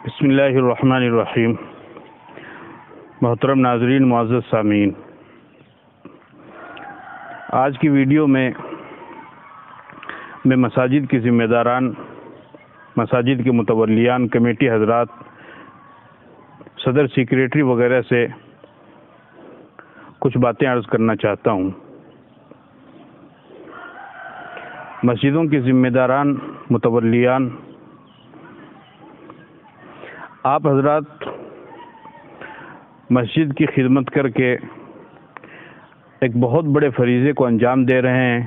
بسم اللہ الرحمن الرحیم۔ محترم ناظرین، معزز سامعین، آج کی ویڈیو میں مساجد کے ذمہ داران، مساجد کے متولیان، کمیٹی حضرات، صدر سیکریٹری وغیرہ سے کچھ باتیں عرض کرنا چاہتا ہوں۔ مسجدوں کے ذمہ داران، متولیان، آپ حضرات مسجد کی خدمت کر کے ایک بہت بڑے فریضے کو انجام دے رہے ہیں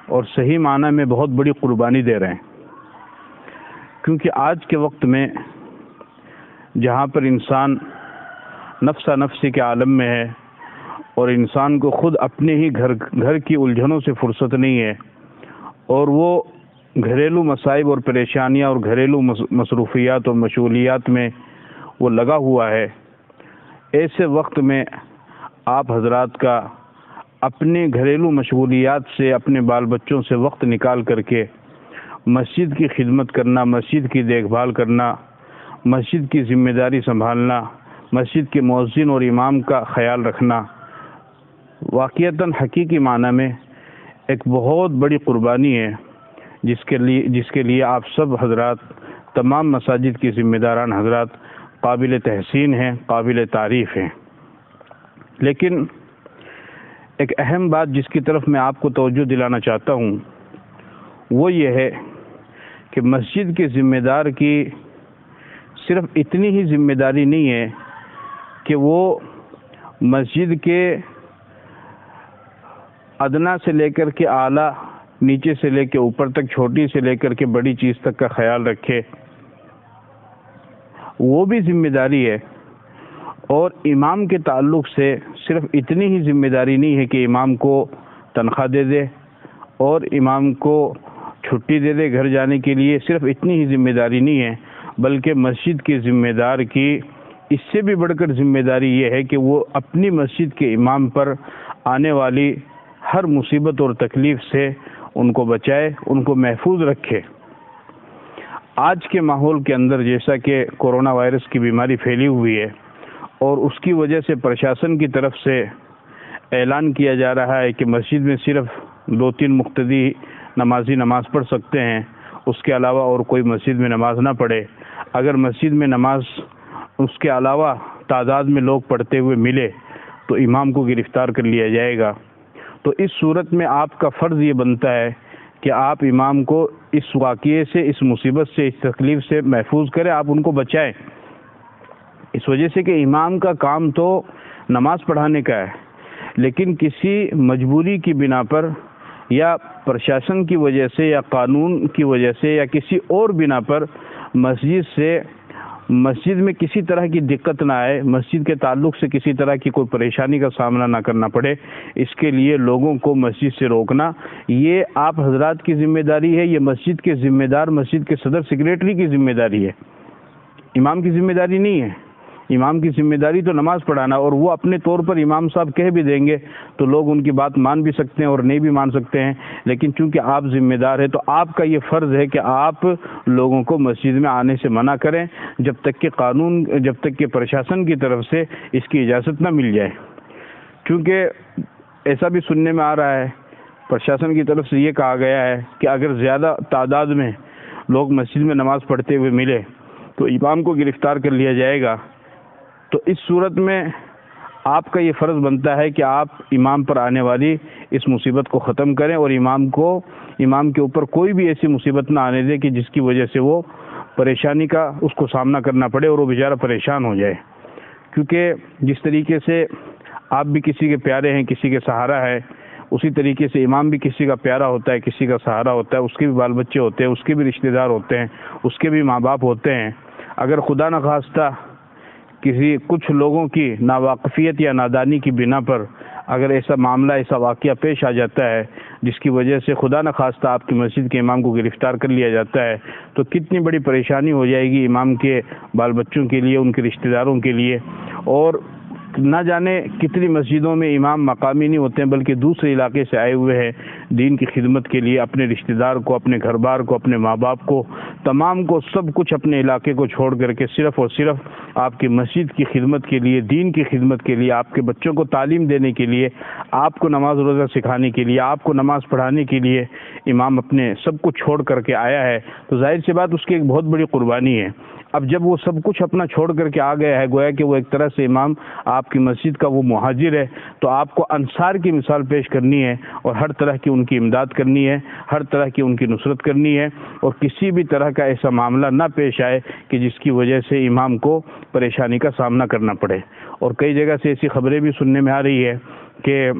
اور صحیح معنی میں بہت بڑی قربانی دے رہے ہیں، کیونکہ آج کے وقت میں جہاں پر انسان نفسا نفسی کے عالم میں ہے اور انسان کو خود اپنے ہی گھر کی الجھنوں سے فرصت نہیں ہے اور وہ گھریلو مصائب اور پریشانیاں اور گھریلو مصروفیات اور مشغولیات میں وہ لگا ہوا ہے، ایسے وقت میں آپ حضرات کا اپنے گھریلو مشغولیات سے، اپنے بال بچوں سے وقت نکال کر کے مسجد کی خدمت کرنا، مسجد کی دیکھ بھال کرنا، مسجد کی ذمہ داری سنبھالنا، مسجد کے مؤذن اور امام کا خیال رکھنا واقعتاً حقیقی معنی میں ایک بہت بڑی قربانی ہے، جس کے لیے آپ سب حضرات، تمام مساجد کے ذمہ داران حضرات قابل تحسین ہیں، قابل تعریف ہیں۔ لیکن ایک اہم بات جس کی طرف میں آپ کو توجہ دلانا چاہتا ہوں وہ یہ ہے کہ مسجد کے ذمہ دار کی صرف اتنی ہی ذمہ داری نہیں ہے کہ وہ مسجد کے ادنا سے لے کر کے اعلیٰ، نیچے سے لے کے اوپر تک، چھوٹی سے لے کر کے بڑی چیز تک کا خیال رکھے، وہ بھی ذمہ داری ہے۔ اور امام کے تعلق سے صرف اتنی ہی ذمہ داری نہیں ہے کہ امام کو تنخواہ دے دے اور امام کو چھٹی دے دے گھر جانے کے لیے، صرف اتنی ہی ذمہ داری نہیں ہے، بلکہ مسجد کے ذمہ دار کی اس سے بھی بڑھ کر ذمہ داری یہ ہے کہ وہ اپنی مسجد کے امام پر آنے والی ہر مصیبت اور تکلیف سے ان کو بچائے، ان کو محفوظ رکھے۔ آج کے ماحول کے اندر جیسا کہ کورونا وائرس کی بیماری پھیلی ہوئی ہے اور اس کی وجہ سے پرشاسن کی طرف سے اعلان کیا جا رہا ہے کہ مسجد میں صرف 2-3 مقتدی نمازی نماز پڑھ سکتے ہیں، اس کے علاوہ اور کوئی مسجد میں نماز نہ پڑھے۔ اگر مسجد میں نماز اس کے علاوہ تعداد میں لوگ پڑھتے ہوئے ملے تو امام کو گرفتار کر لیا جائے گا۔ تو اس صورت میں آپ کا فرض یہ بنتا ہے کہ آپ امام کو اس واقعے سے، اس مصیبت سے، اس تکلیف سے محفوظ کریں، آپ ان کو بچائیں، اس وجہ سے کہ امام کا کام تو نماز پڑھانے کا ہے، لیکن کسی مجبوری کی بنا پر یا پرشاسن کی وجہ سے یا قانون کی وجہ سے یا کسی اور بنا پر مسجد میں کسی طرح کی دقت نہ آئے، مسجد کے تعلق سے کسی طرح کی کوئی پریشانی کا سامنا نہ کرنا پڑے، اس کے لیے لوگوں کو مسجد سے روکنا یہ آپ حضرات کی ذمہ داری ہے، یہ مسجد کے ذمہ دار، مسجد کے صدر سیکریٹری کی ذمہ داری ہے، امام کی ذمہ داری نہیں ہے۔ امام کی ذمہ داری تو نماز پڑھانا، اور وہ اپنے طور پر امام صاحب کہہ بھی دیں گے تو لوگ ان کی بات مان بھی سکتے ہیں اور نہیں بھی مان سکتے ہیں، لیکن چونکہ آپ ذمہ دار ہیں تو آپ کا یہ فرض ہے کہ آپ لوگوں کو مسجد میں آنے سے منع کریں جب تک کہ پرشاسن کی طرف سے اس کی اجازت نہ مل جائے۔ کیونکہ ایسا بھی سننے میں آ رہا ہے، پرشاسن کی طرف سے یہ کہا گیا ہے کہ اگر زیادہ تعداد میں لوگ مسجد میں نماز پڑھتے ہوئے ملے تو امام کو گرفتار کر لیا جائے گا۔ تو اس صورت میں آپ کا یہ فرض بنتا ہے کہ آپ امام پر آنے والی اس مصیبت کو ختم کریں اور امام کے اوپر کوئی بھی ایسی مصیبت نہ آنے دیں کہ جس کی وجہ سے وہ پریشانی کا اس کو سامنا کرنا پڑے اور وہ بیچارہ پریشان ہو جائے۔ کیونکہ جس طریقے سے آپ بھی کسی کے پیارے ہیں، کسی کے سہارا ہے، اسی طریقے سے امام بھی کسی کا پیارا ہوتا ہے، کسی کا سہارا ہوتا ہے، اس کے بھی بال بچے ہوتے ہیں، اس کے بھی رشتہ دار ہوتے ہیں، اس کے بھی ماں باپ ہوتے ہیں۔ اگر خدا نخواستہ کچھ لوگوں کی ناواقفیت یا نادانی کی بنا پر اگر ایسا معاملہ، ایسا واقعہ پیش آ جاتا ہے جس کی وجہ سے خدا نخواستہ آپ کی مسجد کے امام کو گرفتار کر لیا جاتا ہے تو کتنی بڑی پریشانی ہو جائے گی امام کے بال بچوں کے لیے، ان کے رشتہ داروں کے لیے۔ اور نہ جانے کتنی مسجدوں میں امام مقامی نہیں ہوتے ہیں بلکہ دوسرے علاقے سے آئے ہوئے ہیں، دین کی خدمت کے لیے اپنے رشتہ دار کو، اپنے گھر بار کو، اپنے ماں باپ کو، تمام کو، سب کچھ اپنے علاقے کو چھوڑ کر کے صرف اور صرف آپ کی مسجد کی خدمت کے لیے، دین کی خدمت کے لیے، آپ کے بچوں کو تعلیم دینے کے لیے، آپ کو نماز روزہ سکھانے کے لیے، آپ کو نماز پڑھانے کے لیے امام اپنے سب کچھ چھوڑ کر کے آیا ہے، تو ظاہر سی بات اس کی ایک بہت بڑی قربانی ہے۔ اب جب وہ سب کچھ اپنا چھوڑ کر کے آ گیا ہے، گویا کہ وہ ایک طرح سے امام آپ کی مسجد کا وہ مہاجر ہے، تو آپ کو انصار کی مثال پیش کرنی ہے اور ہر طرح کی ان کی امداد کرنی ہے، ہر طرح کی ان کی نصرت کرنی ہے، اور کسی بھی طرح کا ایسا معاملہ نہ پیش آئے کہ جس کی وجہ سے امام کو پریشانی کا سامنا کرنا پڑے۔ اور کئی جگہ سے ایسی خبریں بھی سننے میں آ رہی ہے کہ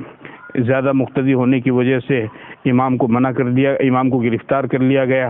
زیادہ مقتدی ہونے کی وجہ سے امام کو منع کر دیا، امام کو گرفتار کر لیا گیا،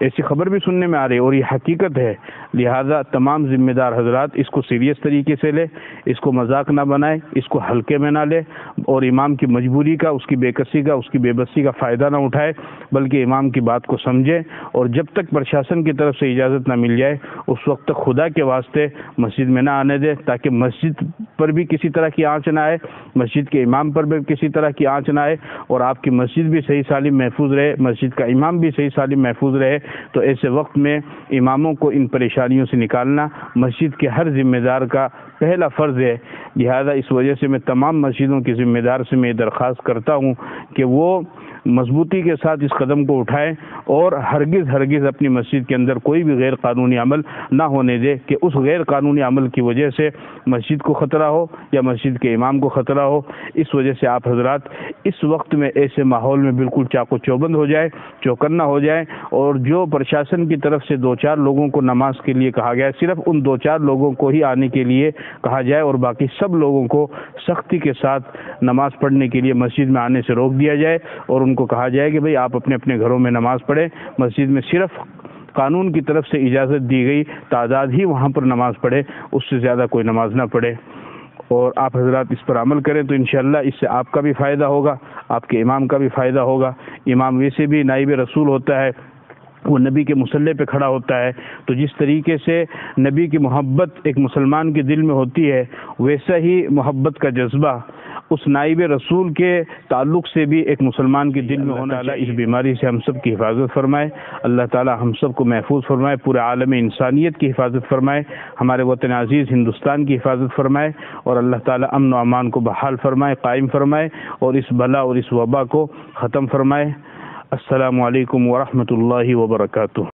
ایسی خبر بھی سننے میں آ رہی ہے، اور یہ حقیقت ہے۔ لہذا تمام ذمہ دار حضرات اس کو سیریس طریقے سے لے، اس کو مذاق نہ بنائے، اس کو ہلکے میں نہ لے، اور امام کی مجبوری کا، اس کی بے کسی کا، اس کی بے بسی کا فائدہ نہ اٹھائے، بلکہ امام کی بات کو سمجھے، اور جب تک پرشاسن کی طرف سے اجازت نہ مل جائے اس وقت تک خدا کے واسطے مسجد میں نہ آنے دے، تاکہ مسجد پر بھی کسی طرح کی آنچ نہ آئے، مسجد کے امام پر بھی کسی طرح کی آنچ نہ آئے، اور آپ کی مسجد بھی صحیح سالم محفوظ رہے، مسجد کا امام بھی صحیح سالم محفوظ رہے۔ تو ایسے وقت میں اماموں کو ان پریشانیوں سے نکالنا مسجد کے ہر ذمہ دار کا پہلا فرض ہے۔ لہذا اس وجہ سے میں تمام مسجدوں کے ذمہ دار سے میں درخواست کرتا ہوں کہ وہ مضبوطی کے ساتھ اس قدم کو اٹھائیں، اور ہرگز اپنی مسجد کے اندر کوئی بھی غیر قانونی عمل نہ ہونے دے کہ اس غیر قانونی عمل کی وجہ سے مسجد کو خطرہ ہو یا مسجد کے امام کو خطرہ ہو۔ اس وجہ سے آپ حضرات اس وقت میں ایسے ماحول میں بالکل چاقو چوبند ہو جائے، چوکنا ہو جائے، اور جو پرشاسن کی طرف سے 2-4 لوگوں کو نماز کے لیے کہا گیا ہے، صرف ان 2-4 لوگوں کو ہی آنے کے لیے کہا جائے، اور باقی سب لوگوں کو سختی کے ساتھ نماز پڑھنے کے لیے مسجد میں آنے سے روک دیا جائے، اور ان کو کہا جائے کہ بھئی آپ اپنے اپنے گھروں میں نماز پڑھیں، مسجد میں صرف قانون کی طرف سے اجازت دی گئی تعداد ہی وہاں پر نماز پڑھے، اس سے زیادہ کوئی نماز نہ پڑھے۔ اور آپ حضرات اس پر عمل کریں تو انشاءاللہ اس سے آپ کا بھی فائدہ ہوگا، آپ کے امام کا بھی فائدہ ہوگا۔ امام ویسے بھی نائب رسول ہوتا ہے، وہ نبی کے مصلی پہ کھڑا ہوتا ہے، تو جس طریقے سے نبی کی محبت ایک مسلمان کے دل میں ہوتی ہے، ویسا ہی محبت کا جذبہ اس نائب رسول کے تعلق سے بھی ایک مسلمان کے دل میں ہونا چاہیے۔ اس بیماری سے ہم سب کی حفاظت فرمائے، اللہ تعالی ہم سب کو محفوظ فرمائے، پورے عالم انسانیت کی حفاظت فرمائے، ہمارے وطن عزیز ہندوستان کی حفاظت فرمائے، اور اللہ تعالی امن و امان کو بحال فرمائے، قائم فرمائے، اور اس بلا اور اس وبا کو ختم فرمائے۔ السلام علیکم ورحمۃ اللہ وبرکاتہ۔